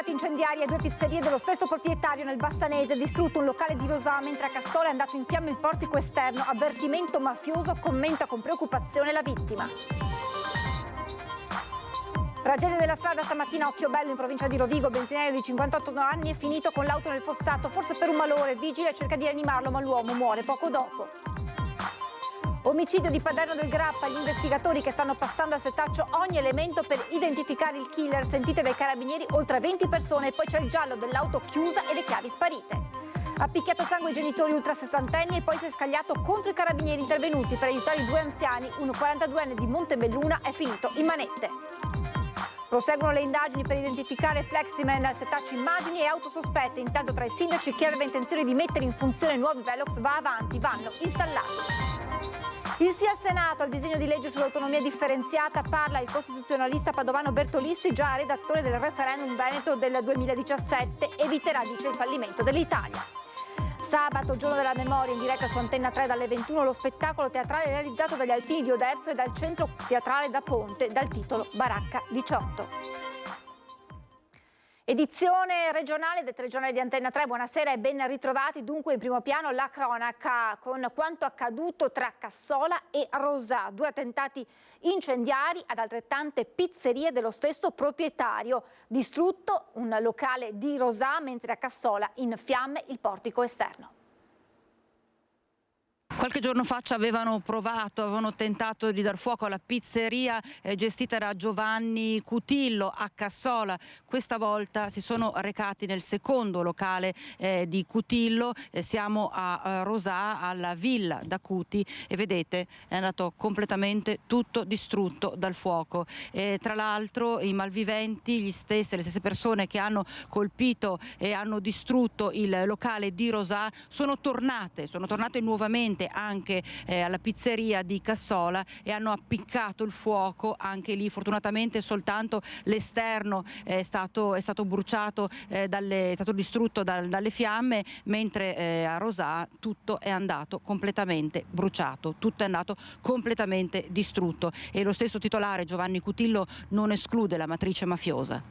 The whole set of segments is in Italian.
attentati incendiari a 2 pizzerie dello stesso proprietario nel Bassanese, distrutto un locale di Rosà, mentre a Cassola è andato in fiamme il portico esterno. Avvertimento mafioso, commenta con preoccupazione la vittima. Tragedia della strada stamattina a Occhiobello in provincia di Rovigo, benzinaio di 58 anni è finito con l'auto nel fossato, forse per un malore, vigile cerca di rianimarlo ma l'uomo muore poco dopo. Omicidio di Paderno del Grappa, gli investigatori che stanno passando a setaccio ogni elemento per identificare il killer, sentite dai carabinieri oltre 20 persone e poi c'è il giallo dell'auto chiusa e le chiavi sparite. Ha picchiato sangue i genitori ultrasessantenni e poi si è scagliato contro i carabinieri intervenuti per aiutare i 2 anziani, uno 42enne di Montebelluna è finito in manette. Proseguono le indagini per identificare Fleximan al setaccio immagini e auto sospette. Intanto tra i sindaci chi aveva intenzione di mettere in funzione nuovi velox va avanti, vanno installati. Il sì al Senato al disegno di legge sull'autonomia differenziata parla il costituzionalista padovano Bertolissi, già redattore del referendum veneto del 2017, eviterà, dice, il fallimento dell'Italia. Sabato, giorno della memoria, in diretta su Antenna 3 dalle 21, lo spettacolo teatrale realizzato dagli Alpini di Oderzo e dal Centro Teatrale da Ponte, dal titolo Baracca 18. Edizione regionale del telegiornale di Antenna 3, buonasera e ben ritrovati. Dunque in primo piano la cronaca con quanto accaduto tra Cassola e Rosà, 2 attentati incendiari ad altrettante pizzerie dello stesso proprietario. Distrutto un locale di Rosà, mentre a Cassola in fiamme il portico esterno. Qualche giorno fa avevano tentato di dar fuoco alla pizzeria gestita da Giovanni Cutillo a Cassola. Questa volta si sono recati nel secondo locale di Cutillo, siamo a Rosà, alla Villa da Cuti, e vedete è andato completamente tutto distrutto dal fuoco. Tra l'altro i malviventi, le stesse persone che hanno colpito e hanno distrutto il locale di Rosà sono tornate nuovamente anche alla pizzeria di Cassola e hanno appiccato il fuoco anche lì. Fortunatamente soltanto l'esterno è stato bruciato, è stato distrutto dalle fiamme, mentre a Rosà tutto è andato completamente bruciato, tutto è andato completamente distrutto e lo stesso titolare Giovanni Cutillo non esclude la matrice mafiosa.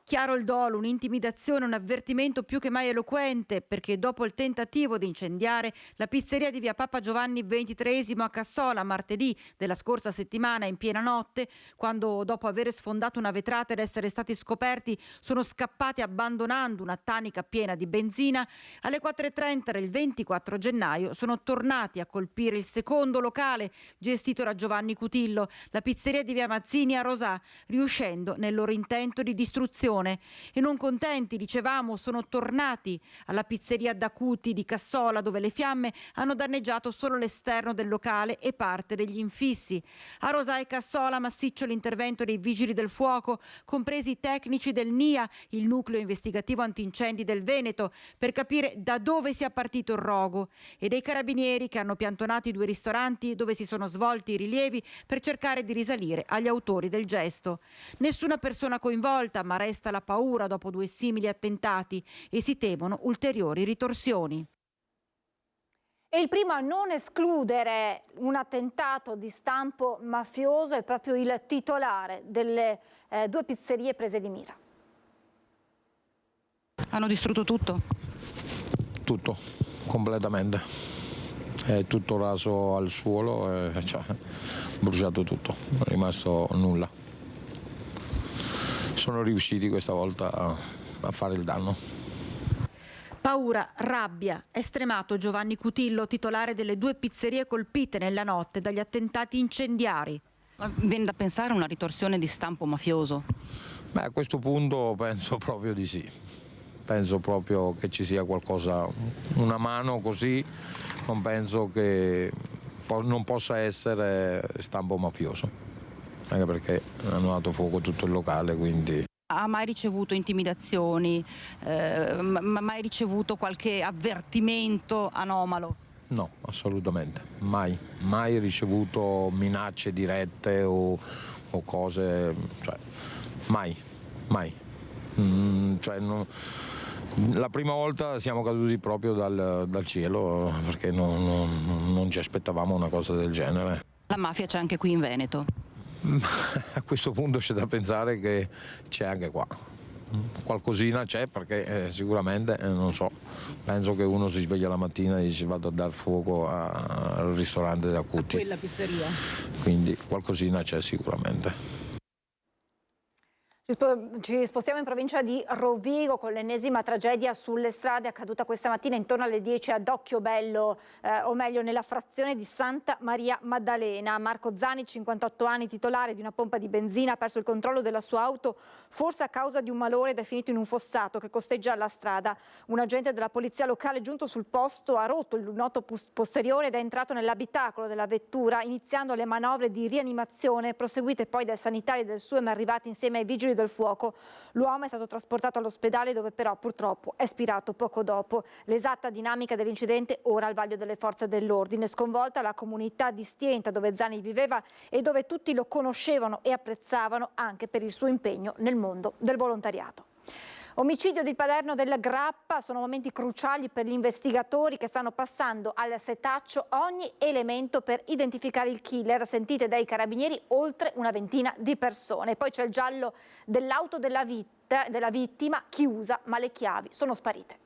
Chiaro il dolo, un'intimidazione, un avvertimento più che mai eloquente, perché dopo il tentativo di incendiare la pizzeria di via Papa Giovanni XXIII a Cassola martedì della scorsa settimana in piena notte, quando dopo aver sfondato una vetrata ed essere stati scoperti sono scappati abbandonando una tanica piena di benzina, alle 4:30 del 24 gennaio sono tornati a colpire il secondo locale gestito da Giovanni Cutillo, la pizzeria di via Mazzini a Rosà, riuscendo nel loro intento di distruzione. E non contenti, dicevamo, sono tornati alla pizzeria da Cuti di Cassola, dove le fiamme hanno danneggiato solo l'esterno del locale e parte degli infissi. A Rosà e Cassola massiccio l'intervento dei vigili del fuoco, compresi i tecnici del NIA, il nucleo investigativo antincendi del Veneto, per capire da dove sia partito il rogo, e dei carabinieri che hanno piantonato i 2 ristoranti dove si sono svolti i rilievi per cercare di risalire agli autori del gesto. Nessuna persona coinvolta, ma resta la paura dopo 2 simili attentati e si temono ulteriori ritorsioni. E il primo a non escludere un attentato di stampo mafioso è proprio il titolare delle 2 pizzerie prese di mira. Hanno distrutto tutto? Tutto, completamente. È tutto raso al suolo, bruciato tutto, non è rimasto nulla. Sono riusciti questa volta a fare il danno. Paura, rabbia, è stremato Giovanni Cutillo, titolare delle 2 pizzerie colpite nella notte dagli attentati incendiari. Ma viene da pensare a una ritorsione di stampo mafioso? Beh, a questo punto penso proprio di sì. Penso proprio che ci sia qualcosa, una mano così, non penso che non possa essere stampo mafioso. Anche perché hanno dato fuoco tutto il locale, quindi... Ha mai ricevuto intimidazioni? Mai ricevuto qualche avvertimento anomalo? No, assolutamente, mai. Mai ricevuto minacce dirette o cose, mai. La prima volta siamo caduti proprio dal cielo, perché non ci aspettavamo una cosa del genere. La mafia c'è anche qui in Veneto? A questo punto c'è da pensare che c'è anche qua. qualcosina c'è, perché sicuramente non so, penso che uno si sveglia la mattina e si vada a dar fuoco al ristorante da Cuti. Quella pizzeria. Quindi qualcosina c'è sicuramente. Ci spostiamo in provincia di Rovigo con l'ennesima tragedia sulle strade accaduta questa mattina intorno alle 10 ad Occhiobello, o meglio nella frazione di Santa Maria Maddalena. Marco Zani, 58 anni, titolare di una pompa di benzina, ha perso il controllo della sua auto, forse a causa di un malore, ed è finito in un fossato che costeggia la strada. Un agente della polizia locale giunto sul posto ha rotto il lunotto posteriore ed è entrato nell'abitacolo della vettura, iniziando le manovre di rianimazione, proseguite poi dai sanitari del SUEM arrivati insieme ai vigili del fuoco. L'uomo è stato trasportato all'ospedale, dove però purtroppo è spirato poco dopo. L'esatta dinamica dell'incidente ora al vaglio delle forze dell'ordine. Sconvolta la comunità di Stienta, dove Zani viveva e dove tutti lo conoscevano e apprezzavano anche per il suo impegno nel mondo del volontariato. Omicidio di Paderno del Grappa, sono momenti cruciali per gli investigatori che stanno passando al setaccio ogni elemento per identificare il killer. Sentite dai carabinieri oltre una ventina di persone. Poi c'è il giallo dell'auto della vittima chiusa, ma le chiavi sono sparite.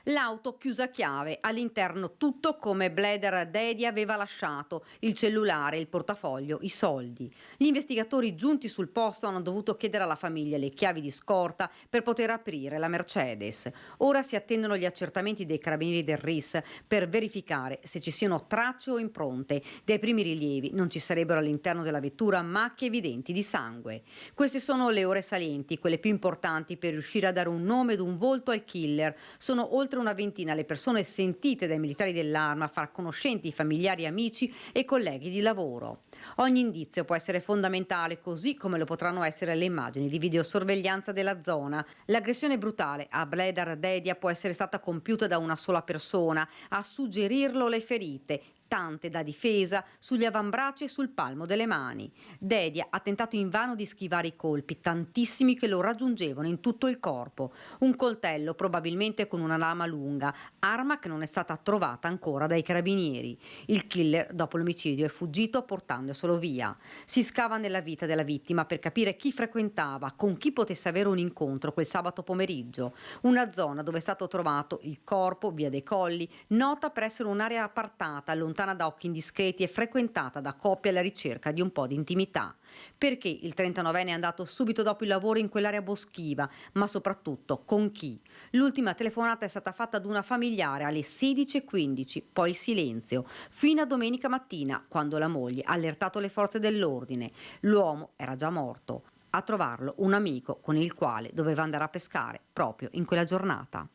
L'auto chiusa a chiave, all'interno tutto come Bleder Dedi aveva lasciato, il cellulare, il portafoglio, i soldi. Gli investigatori giunti sul posto hanno dovuto chiedere alla famiglia le chiavi di scorta per poter aprire la Mercedes. Ora si attendono gli accertamenti dei carabinieri del RIS per verificare se ci siano tracce o impronte. Dai primi rilievi non ci sarebbero all'interno della vettura macchie evidenti di sangue. Queste sono le ore salienti, quelle più importanti per riuscire a dare un nome ed un volto al killer. Sono oltre una ventina le persone sentite dai militari dell'Arma, far conoscenti i familiari, amici e colleghi di lavoro. Ogni indizio può essere fondamentale, così come lo potranno essere le immagini di videosorveglianza della zona. L'aggressione brutale a Bleder Dedia può essere stata compiuta da una sola persona, a suggerirlo le ferite, tante da difesa, sugli avambracci e sul palmo delle mani. Dedia ha tentato invano di schivare i colpi, tantissimi che lo raggiungevano in tutto il corpo. Un coltello, probabilmente con una lama lunga, arma che non è stata trovata ancora dai carabinieri. Il killer, dopo l'omicidio, è fuggito portandoselo via. Si scava nella vita della vittima per capire chi frequentava, con chi potesse avere un incontro quel sabato pomeriggio. Una zona dove è stato trovato il corpo, via dei Colli, nota per essere un'area appartata, lontana da occhi indiscreti e frequentata da coppie alla ricerca di un po' di intimità. Perché il 39enne è andato subito dopo il lavoro in quell'area boschiva, ma soprattutto con chi? L'ultima telefonata è stata fatta ad una familiare alle 16:15, poi silenzio, fino a domenica mattina, quando la moglie ha allertato le forze dell'ordine. L'uomo era già morto. A trovarlo un amico con il quale doveva andare a pescare proprio in quella giornata.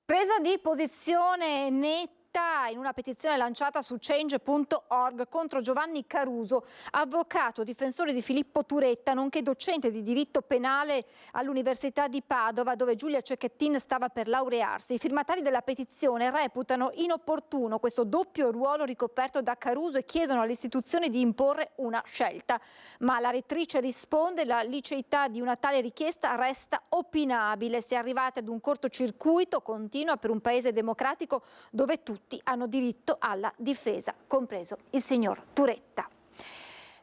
Presa di posizione netta in una petizione lanciata su change.org contro Giovanni Caruso, avvocato difensore di Filippo Turetta, nonché docente di diritto penale all'Università di Padova, dove Giulia Cecchettin stava per laurearsi. I firmatari della petizione reputano inopportuno questo doppio ruolo ricoperto da Caruso e chiedono alle istituzioni di imporre una scelta. Ma la rettrice risponde: la liceità di una tale richiesta resta opinabile. Si è arrivati ad un cortocircuito, continua, per un paese democratico dove tutti hanno diritto alla difesa, compreso il signor Turetta.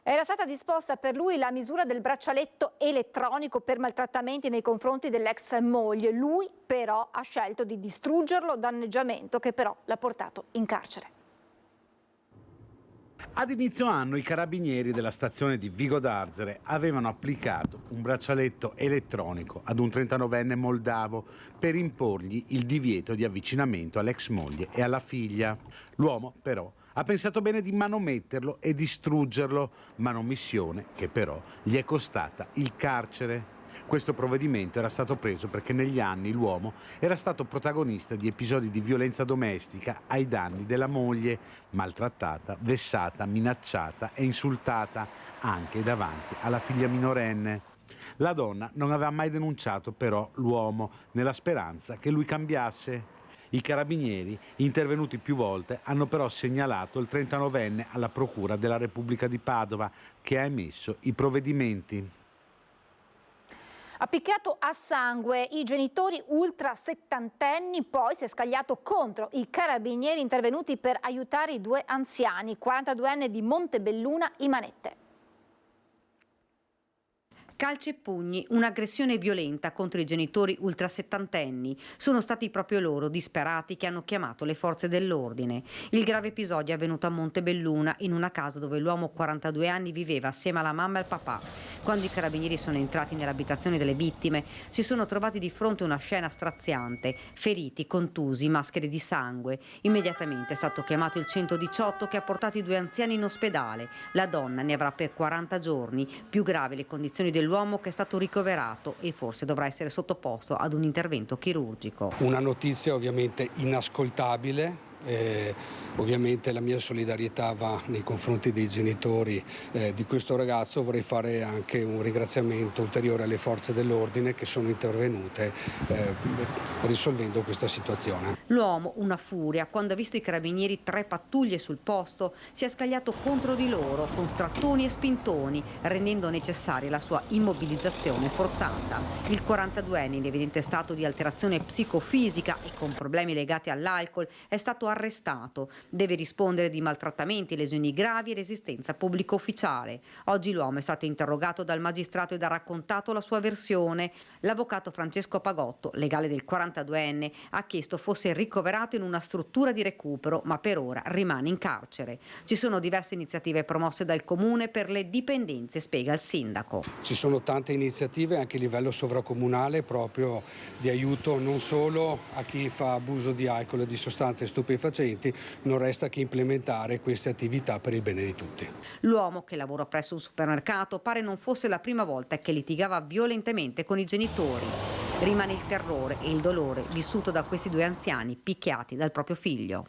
Era stata disposta per lui la misura del braccialetto elettronico per maltrattamenti nei confronti dell'ex moglie. Lui però ha scelto di distruggerlo, danneggiamento che però l'ha portato in carcere. Ad inizio anno i carabinieri della stazione di Vigo d'Arzere avevano applicato un braccialetto elettronico ad un 39enne moldavo per imporgli il divieto di avvicinamento all'ex moglie e alla figlia. L'uomo però ha pensato bene di manometterlo e distruggerlo, manomissione che però gli è costata il carcere. Questo provvedimento era stato preso perché negli anni l'uomo era stato protagonista di episodi di violenza domestica ai danni della moglie, maltrattata, vessata, minacciata e insultata anche davanti alla figlia minorenne. La donna non aveva mai denunciato però l'uomo, nella speranza che lui cambiasse. I carabinieri, intervenuti più volte, hanno però segnalato il 39enne alla Procura della Repubblica di Padova, che ha emesso i provvedimenti. Ha picchiato a sangue i genitori ultra settantenni, poi si è scagliato contro i carabinieri intervenuti per aiutare i due anziani, 42enne di Montebelluna, Imanette. Calci e pugni, un'aggressione violenta contro i genitori ultrasettantenni. Sono stati proprio loro, disperati, che hanno chiamato le forze dell'ordine. Il grave episodio è avvenuto a Montebelluna, in una casa dove l'uomo 42 anni viveva assieme alla mamma e al papà. Quando i carabinieri sono entrati nell'abitazione delle vittime, si sono trovati di fronte a una scena straziante: feriti, contusi, maschere di sangue. Immediatamente è stato chiamato il 118, che ha portato i due anziani in ospedale. La donna ne avrà per 40 giorni. Più grave le condizioni dell'uomo, che è stato ricoverato e forse dovrà essere sottoposto ad un intervento chirurgico. Una notizia ovviamente inascoltabile. Ovviamente la mia solidarietà va nei confronti dei genitori di questo ragazzo. Vorrei fare anche un ringraziamento ulteriore alle forze dell'ordine che sono intervenute risolvendo questa situazione. L'uomo, una furia, quando ha visto i carabinieri 3 pattuglie sul posto, si è scagliato contro di loro con strattoni e spintoni, rendendo necessaria la sua immobilizzazione forzata. Il 42enne, in evidente stato di alterazione psicofisica e con problemi legati all'alcol, è stato arrestato. Deve rispondere di maltrattamenti, lesioni gravi e resistenza pubblico ufficiale. Oggi l'uomo è stato interrogato dal magistrato ed ha raccontato la sua versione. L'avvocato Francesco Pagotto, legale del 42enne, ha chiesto fosse ricoverato in una struttura di recupero, ma per ora rimane in carcere. Ci sono diverse iniziative promosse dal comune per le dipendenze, spiega il sindaco. Ci sono tante iniziative anche a livello sovracomunale proprio di aiuto non solo a chi fa abuso di alcol e di sostanze stupefacenti. Non resta che implementare queste attività per il bene di tutti. L'uomo, che lavora presso un supermercato, pare non fosse la prima volta che litigava violentemente con i genitori. Rimane il terrore e il dolore vissuto da questi due anziani picchiati dal proprio figlio.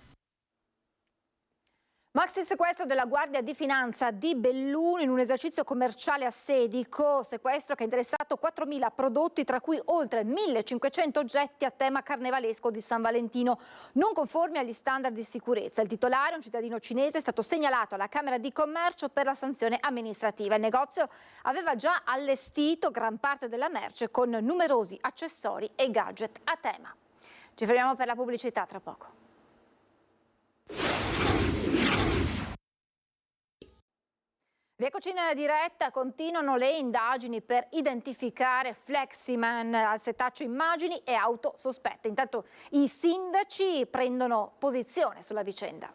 Maxi sequestro della Guardia di Finanza di Belluno in un esercizio commerciale assedico, sequestro che ha interessato 4.000 prodotti, tra cui oltre 1.500 oggetti a tema carnevalesco di San Valentino, non conformi agli standard di sicurezza. Il titolare, un cittadino cinese, è stato segnalato alla Camera di Commercio per la sanzione amministrativa. Il negozio aveva già allestito gran parte della merce con numerosi accessori e gadget a tema. Ci fermiamo per la pubblicità, tra poco. Rieccoci in diretta, continuano le indagini per identificare Fleximan, al setaccio immagini e auto sospette. Intanto i sindaci prendono posizione sulla vicenda.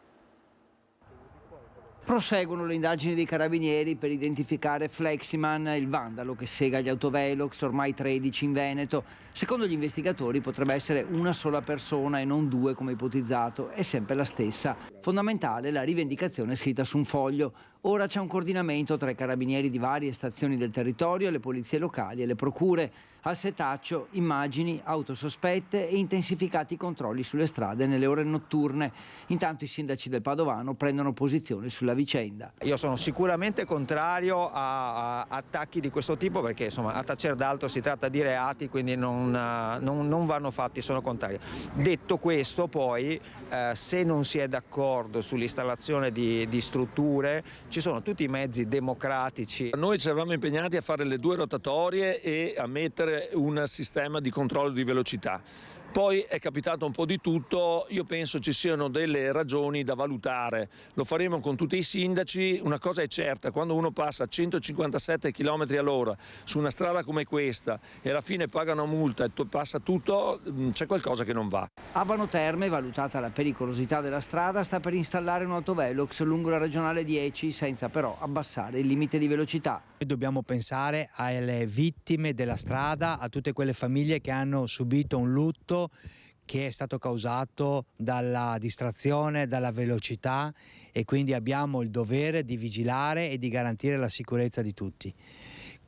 Proseguono le indagini dei carabinieri per identificare Fleximan, il vandalo che sega gli autovelox, ormai 13 in Veneto. Secondo gli investigatori potrebbe essere una sola persona e non due come ipotizzato, è sempre la stessa. Fondamentale la rivendicazione scritta su un foglio. Ora c'è un coordinamento tra i carabinieri di varie stazioni del territorio, le polizie locali e le procure. Al setaccio immagini, auto sospette e intensificati i controlli sulle strade nelle ore notturne. Intanto i sindaci del Padovano prendono posizione sulla vicenda. Io sono sicuramente contrario a attacchi di questo tipo perché insomma a tacer d'altro si tratta di reati, quindi non vanno fatti, sono contrario. Detto questo poi se non si è d'accordo sull'installazione di strutture ci sono tutti i mezzi democratici. Noi ci eravamo impegnati a fare le 2 rotatorie e a mettere un sistema di controllo di velocità. Poi è capitato un po' di tutto, io penso ci siano delle ragioni da valutare, lo faremo con tutti i sindaci. Una cosa è certa, quando uno passa a 157 km all'ora su una strada come questa e alla fine paga una multa e passa tutto, c'è qualcosa che non va. Abano Terme, valutata la pericolosità della strada, sta per installare un autovelox lungo la regionale 10 senza però abbassare il limite di velocità. Dobbiamo pensare alle vittime della strada, a tutte quelle famiglie che hanno subito un lutto che è stato causato dalla distrazione, dalla velocità, e quindi abbiamo il dovere di vigilare e di garantire la sicurezza di tutti.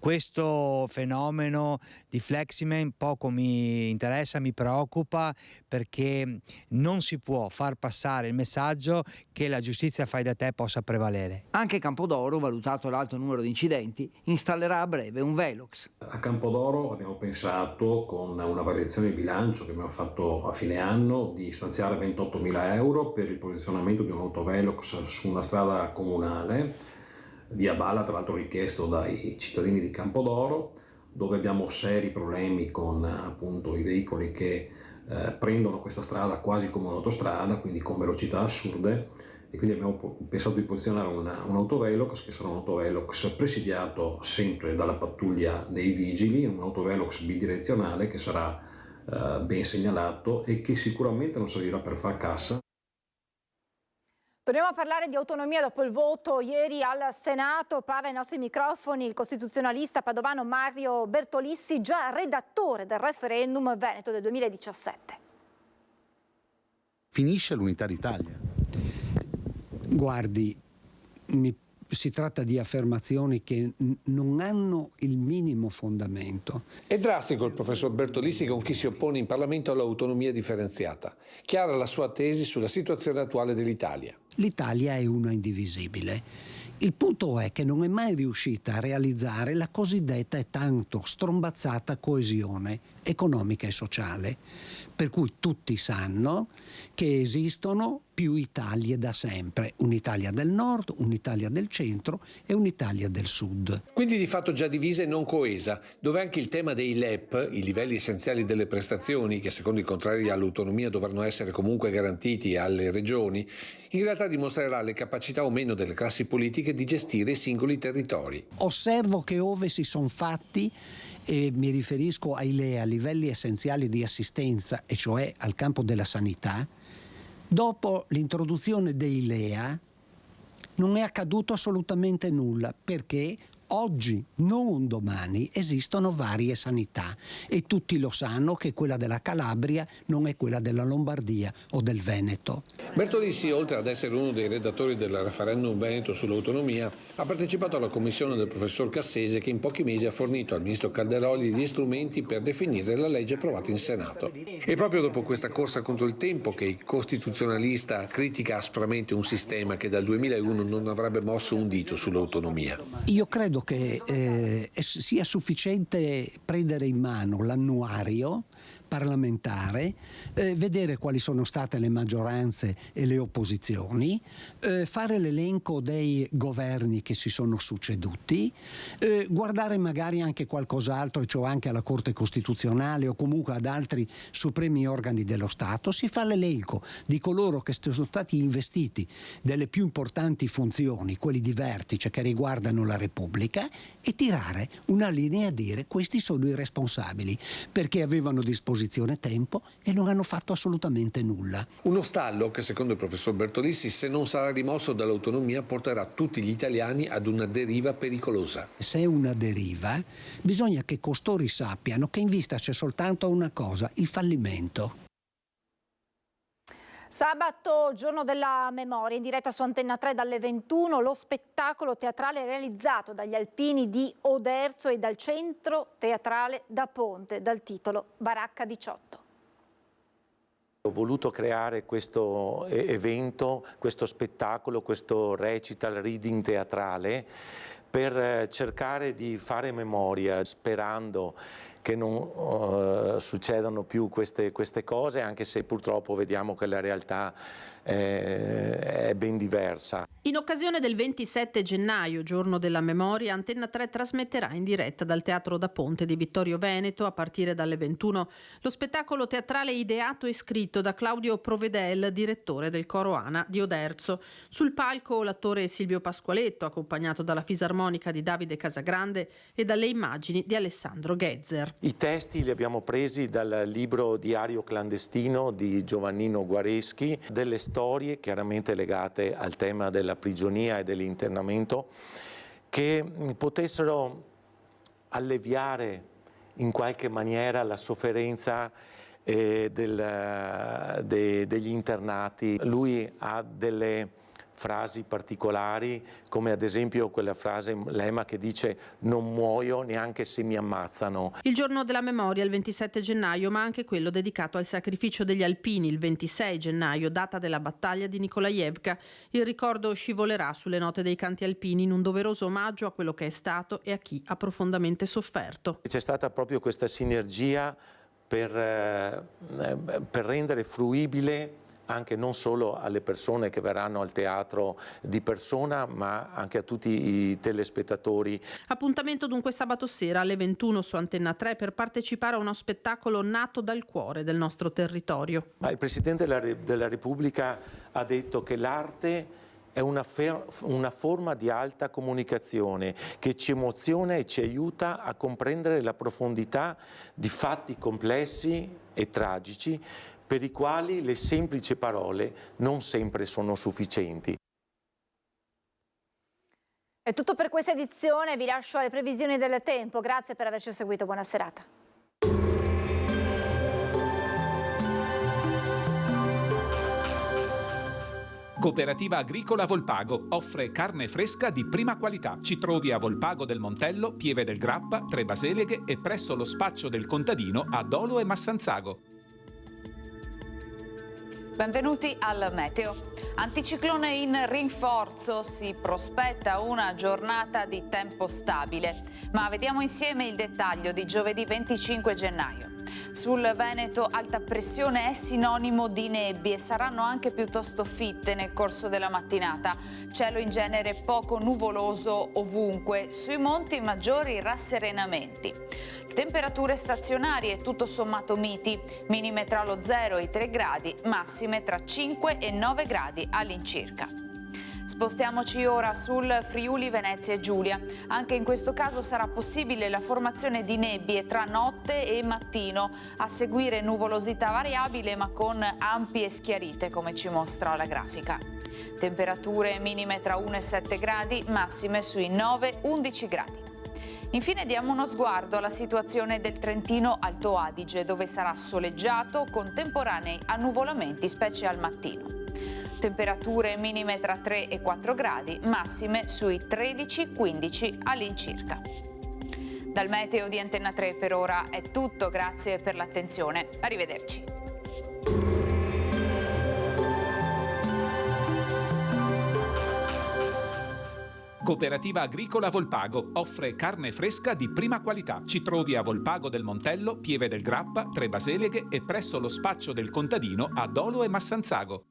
Questo fenomeno di Fleximan poco mi interessa, mi preoccupa, perché non si può far passare il messaggio che la giustizia fai da te possa prevalere. Anche Campodoro, valutato l'alto numero di incidenti, installerà a breve un Velox. A Campodoro abbiamo pensato, con una variazione di bilancio che abbiamo fatto a fine anno, di stanziare 28.000 euro per il posizionamento di un autovelox su una strada comunale, via Balla, tra l'altro richiesto dai cittadini di Campodoro, dove abbiamo seri problemi con appunto i veicoli che prendono questa strada quasi come un'autostrada, quindi con velocità assurde, e quindi abbiamo pensato di posizionare un autovelox che sarà un autovelox presidiato sempre dalla pattuglia dei vigili, un autovelox bidirezionale che sarà ben segnalato e che sicuramente non servirà per far cassa. Torniamo a parlare di autonomia dopo il voto ieri al Senato. Parla ai nostri microfoni il costituzionalista padovano Mario Bertolissi, già redattore del referendum veneto del 2017. Finisce l'unità d'Italia? Guardi, si tratta di affermazioni che non hanno il minimo fondamento. È drastico il professor Bertolissi con chi si oppone in Parlamento all'autonomia differenziata. Chiara la sua tesi sulla situazione attuale dell'Italia. L'Italia è una indivisibile. Il punto è che non è mai riuscita a realizzare la cosiddetta e tanto strombazzata coesione economica e sociale, per cui tutti sanno che esistono più Italie da sempre, un'Italia del nord, un'Italia del centro e un'Italia del sud. Quindi di fatto già divisa e non coesa, dove anche il tema dei LEP, i livelli essenziali delle prestazioni, che secondo i contrari all'autonomia dovranno essere comunque garantiti alle regioni, in realtà dimostrerà le capacità o meno delle classi politiche di gestire i singoli territori. Osservo che ove si sono fatti, e mi riferisco ai LEA, livelli essenziali di assistenza, e cioè al campo della sanità, dopo l'introduzione dei LEA non è accaduto assolutamente nulla, perché oggi, non domani, esistono varie sanità e tutti lo sanno che quella della Calabria non è quella della Lombardia o del Veneto. Bertolissi, oltre ad essere uno dei redattori del referendum veneto sull'autonomia, ha partecipato alla commissione del professor Cassese che in pochi mesi ha fornito al ministro Calderoli gli strumenti per definire la legge approvata in Senato. È proprio dopo questa corsa contro il tempo che il costituzionalista critica aspramente un sistema che dal 2001 non avrebbe mosso un dito sull'autonomia. Io credo che sia sufficiente prendere in mano l'annuario parlamentare, vedere quali sono state le maggioranze e le opposizioni, fare l'elenco dei governi che si sono succeduti, guardare magari anche qualcos'altro, cioè anche alla Corte Costituzionale o comunque ad altri supremi organi dello Stato, si fa l'elenco di coloro che sono stati investiti delle più importanti funzioni, quelli di vertice che riguardano la Repubblica, e tirare una linea e dire questi sono i responsabili, perché avevano a disposizione tempo e non hanno fatto assolutamente nulla. Uno stallo che secondo il professor Bertolissi, se non sarà rimosso dall'autonomia, porterà tutti gli italiani ad una deriva pericolosa. Se è una deriva, bisogna che costoro sappiano che in vista c'è soltanto una cosa, il fallimento. Sabato, giorno della memoria, in diretta su Antenna 3 dalle 21, lo spettacolo teatrale realizzato dagli alpini di Oderzo e dal centro teatrale da Ponte, dal titolo Baracca 18. Ho voluto creare questo evento, questo spettacolo, questo recital reading teatrale per cercare di fare memoria, sperando che non succedano più queste cose, anche se purtroppo vediamo che la realtà è ben diversa. In occasione del 27 gennaio, giorno della memoria, Antenna 3 trasmetterà in diretta dal Teatro da Ponte di Vittorio Veneto a partire dalle 21 lo spettacolo teatrale ideato e scritto da Claudio Provedel, direttore del Coro Ana di Oderzo. Sul palco l'attore Silvio Pasqualetto, accompagnato dalla fisarmonica di Davide Casagrande e dalle immagini di Alessandro Ghezzer. I testi li abbiamo presi dal libro Diario clandestino di Giovannino Guareschi, delle storie chiaramente legate al tema della prigionia e dell'internamento che potessero alleviare in qualche maniera la sofferenza degli internati. Lui ha delle frasi particolari, come ad esempio quella frase emblema che dice non muoio neanche se mi ammazzano. Il giorno della memoria, il 27 gennaio, ma anche quello dedicato al sacrificio degli alpini, il 26 gennaio, data della battaglia di Nikolajevka. Il ricordo scivolerà sulle note dei canti alpini in un doveroso omaggio a quello che è stato e a chi ha profondamente sofferto. C'è stata proprio questa sinergia per rendere fruibile anche non solo alle persone che verranno al teatro di persona, ma anche a tutti i telespettatori. Appuntamento dunque sabato sera alle 21 su Antenna 3 per partecipare a uno spettacolo nato dal cuore del nostro territorio. Il Presidente della Repubblica ha detto che l'arte è una forma di alta comunicazione che ci emoziona e ci aiuta a comprendere la profondità di fatti complessi e tragici per i quali le semplici parole non sempre sono sufficienti. È tutto per questa edizione, vi lascio alle previsioni del tempo. Grazie per averci seguito, buona serata. Cooperativa Agricola Volpago offre carne fresca di prima qualità. Ci trovi a Volpago del Montello, Pieve del Grappa, Tre Baseleghe e presso lo spaccio del contadino a Dolo e Massanzago. Benvenuti al Meteo. Anticiclone in rinforzo, si prospetta una giornata di tempo stabile, ma vediamo insieme il dettaglio di giovedì 25 gennaio. Sul Veneto alta pressione è sinonimo di nebbie, saranno anche piuttosto fitte nel corso della mattinata. Cielo in genere poco nuvoloso ovunque, sui monti maggiori rasserenamenti. Temperature stazionarie tutto sommato miti, minime tra lo 0 e i 3 gradi, massime tra 5 e 9 gradi all'incirca. Spostiamoci ora sul Friuli Venezia Giulia. Anche in questo caso sarà possibile la formazione di nebbie tra notte e mattino, a seguire nuvolosità variabile ma con ampie schiarite come ci mostra la grafica. Temperature minime tra 1 e 7 gradi, massime sui 9-11 gradi. Infine diamo uno sguardo alla situazione del Trentino Alto Adige, dove sarà soleggiato con temporanei annuvolamenti, specie al mattino. Temperature minime tra 3 e 4 gradi, massime sui 13-15 all'incirca. Dal meteo di Antenna 3 per ora è tutto, grazie per l'attenzione. Arrivederci. Cooperativa Agricola Volpago offre carne fresca di prima qualità. Ci trovi a Volpago del Montello, Pieve del Grappa, Tre Baseleghe e presso lo spaccio del contadino a Dolo e Massanzago.